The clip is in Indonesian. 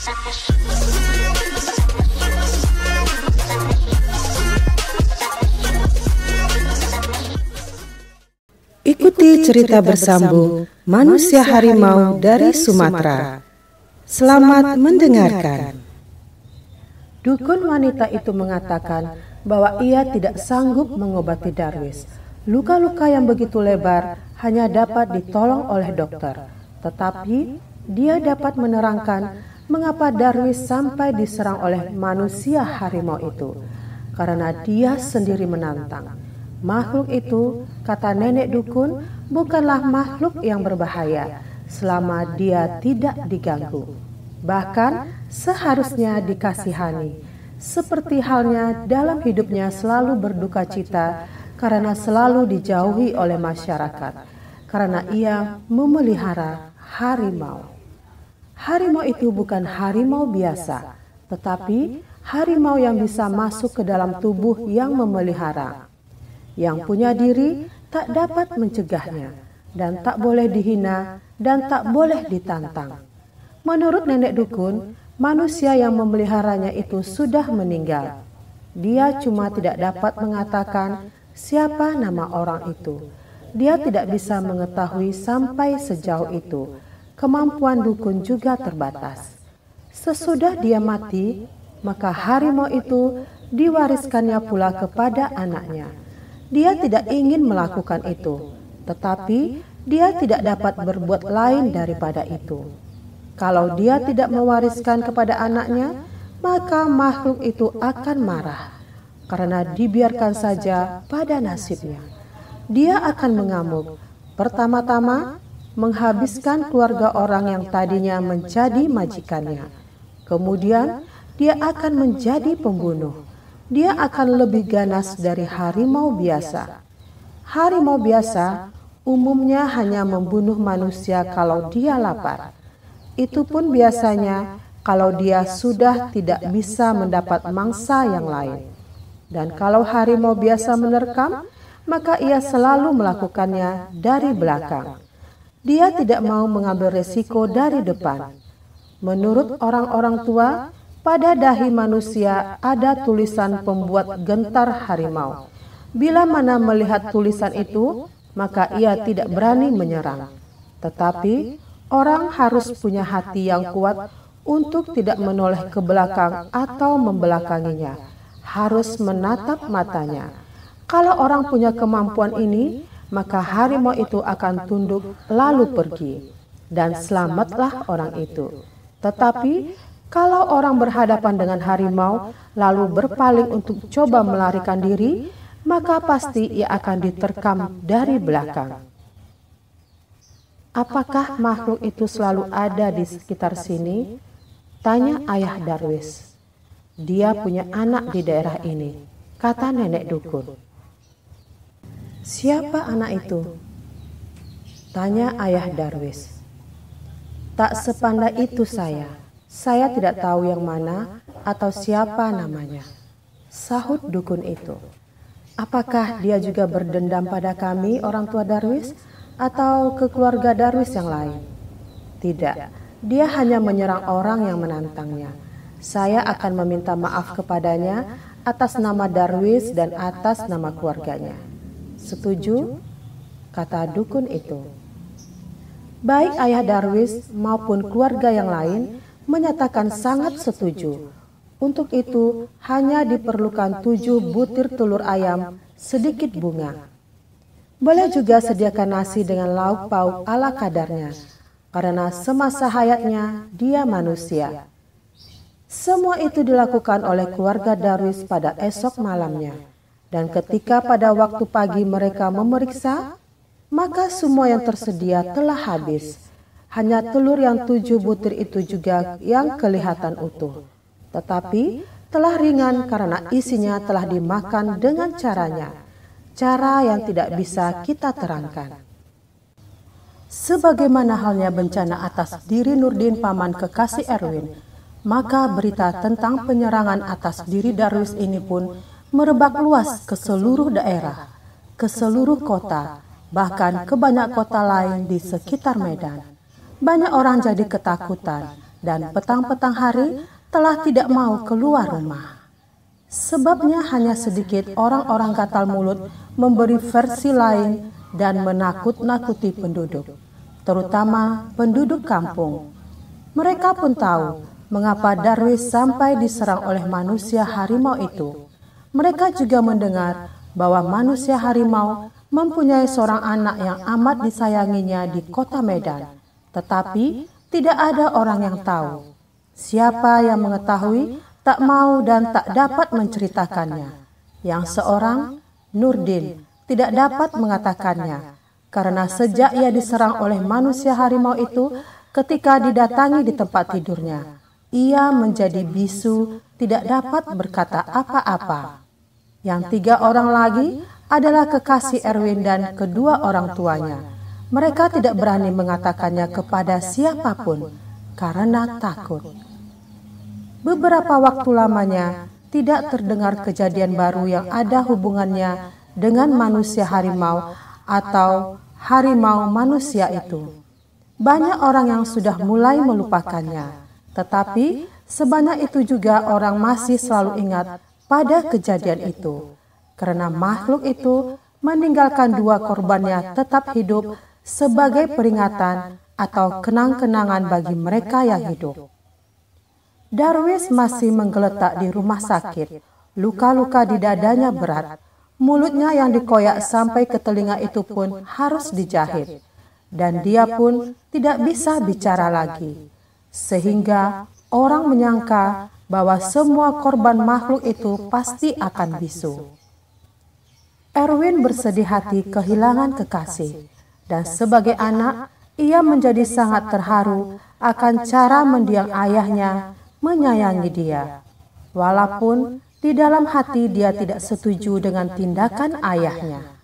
Ikuti cerita bersambung Manusia Harimau dari Sumatera. Selamat mendengarkan. Dukun wanita itu mengatakan bahwa ia tidak sanggup mengobati Darwis. Luka-luka yang begitu lebar hanya dapat ditolong oleh dokter. Tetapi dia dapat menerangkan mengapa Darwis sampai diserang oleh manusia harimau itu. Karena dia sendiri menantang. Makhluk itu, kata nenek dukun, bukanlah makhluk yang berbahaya selama dia tidak diganggu. Bahkan seharusnya dikasihani, seperti halnya dalam hidupnya selalu berduka cita karena selalu dijauhi oleh masyarakat, karena ia memelihara harimau. Harimau itu bukan harimau biasa, tetapi harimau yang bisa masuk ke dalam tubuh yang memelihara. Yang punya diri tak dapat mencegahnya, dan tak boleh dihina, dan tak boleh ditantang. Menurut nenek dukun, manusia yang memeliharanya itu sudah meninggal. Dia cuma tidak dapat mengatakan siapa nama orang itu. Dia tidak bisa mengetahui sampai sejauh itu. Kemampuan dukun juga terbatas. Sesudah dia mati, maka harimau itu diwariskannya pula kepada anaknya. Dia tidak ingin melakukan itu, tetapi dia tidak dapat berbuat lain daripada itu. Kalau dia tidak mewariskan kepada anaknya, maka makhluk itu akan marah, karena dibiarkan saja pada nasibnya. Dia akan mengamuk, pertama-tama menghabiskan keluarga orang yang tadinya menjadi majikannya. Kemudian dia akan menjadi pembunuh. Dia akan lebih ganas dari harimau biasa. Harimau biasa umumnya hanya membunuh manusia kalau dia lapar. Itu pun biasanya kalau dia sudah tidak bisa mendapat mangsa yang lain. Dan kalau harimau biasa menerkam, maka ia selalu melakukannya dari belakang. Dia tidak mau mengambil resiko dari depan. Menurut orang-orang tua, pada dahi manusia ada tulisan pembuat gentar harimau. Bila mana melihat tulisan itu, maka ia tidak berani menyerang. Tetapi orang harus punya hati yang kuat untuk tidak menoleh ke belakang atau membelakanginya. Harus menatap matanya. Kalau orang punya kemampuan ini, maka harimau itu akan tunduk lalu pergi. Dan selamatlah orang itu. Tetapi kalau orang berhadapan dengan harimau, lalu berpaling untuk coba melarikan diri, maka pasti ia akan diterkam dari belakang. Apakah makhluk itu selalu ada di sekitar sini? Tanya ayah Darwis. Dia punya anak di daerah ini, kata nenek dukun. Siapa anak itu? Tanya ayah Darwis. Tak sepandai itu saya. Saya tidak tahu yang mana atau siapa namanya, sahut dukun itu. Apakah dia juga berdendam pada kami orang tua Darwis atau ke keluarga Darwis yang lain? Tidak, dia hanya menyerang orang yang menantangnya. Saya akan meminta maaf kepadanya atas nama Darwis dan atas nama keluarganya. Setuju? Kata dukun itu. Baik ayah Darwis maupun keluarga yang lain menyatakan sangat setuju. Untuk itu hanya diperlukan 7 butir telur ayam, sedikit bunga. Boleh juga sediakan nasi dengan lauk pauk ala kadarnya, karena semasa hayatnya dia manusia. Semua itu dilakukan oleh keluarga Darwis pada esok malamnya. Dan ketika pada waktu pagi mereka memeriksa, maka semua yang tersedia telah habis. Hanya telur yang 7 butir itu juga yang kelihatan utuh. Tetapi telah ringan karena isinya telah dimakan dengan caranya. Cara yang tidak bisa kita terangkan. Sebagaimana halnya bencana atas diri Nurdin paman kekasih Erwin, maka berita tentang penyerangan atas diri Darwis ini pun merebak luas ke seluruh daerah, ke seluruh kota, bahkan ke banyak kota lain di sekitar Medan. Banyak orang jadi ketakutan dan petang-petang hari telah tidak mau keluar rumah. Sebabnya hanya sedikit orang-orang gatal mulut memberi versi lain dan menakut-nakuti penduduk, terutama penduduk kampung. Mereka pun tahu mengapa Darwis sampai diserang oleh manusia harimau itu. Mereka juga mendengar bahwa manusia harimau mempunyai seorang anak yang amat disayanginya di kota Medan. Tetapi tidak ada orang yang tahu. Siapa yang mengetahui tak mau dan tak dapat menceritakannya. Yang seorang, Nurdin, tidak dapat mengatakannya. Karena sejak ia diserang oleh manusia harimau itu, ketika didatangi di tempat tidurnya, ia menjadi bisu, tidak dapat berkata apa-apa. Yang 3 orang lagi adalah kekasih Erwin dan kedua orang tuanya. Mereka tidak berani mengatakannya kepada siapapun karena takut. Beberapa waktu lamanya tidak terdengar kejadian baru yang ada hubungannya dengan manusia harimau atau harimau manusia itu. Banyak orang yang sudah mulai melupakannya, tetapi sebanyak itu juga orang masih selalu ingat pada kejadian itu. Karena makhluk itu meninggalkan 2 korbannya tetap hidup sebagai peringatan atau kenang-kenangan bagi mereka yang hidup. Darwis masih menggeletak di rumah sakit. Luka-luka di dadanya berat. Mulutnya yang dikoyak sampai ke telinga itu pun harus dijahit. Dan dia pun tidak bisa bicara lagi. Sehingga orang menyangka bahwa semua korban makhluk itu pasti akan bisu. Erwin bersedih hati kehilangan kekasih, dan sebagai anak, ia menjadi sangat terharu akan cara mendiang ayahnya menyayangi dia. Walaupun di dalam hati dia tidak setuju dengan tindakan ayahnya.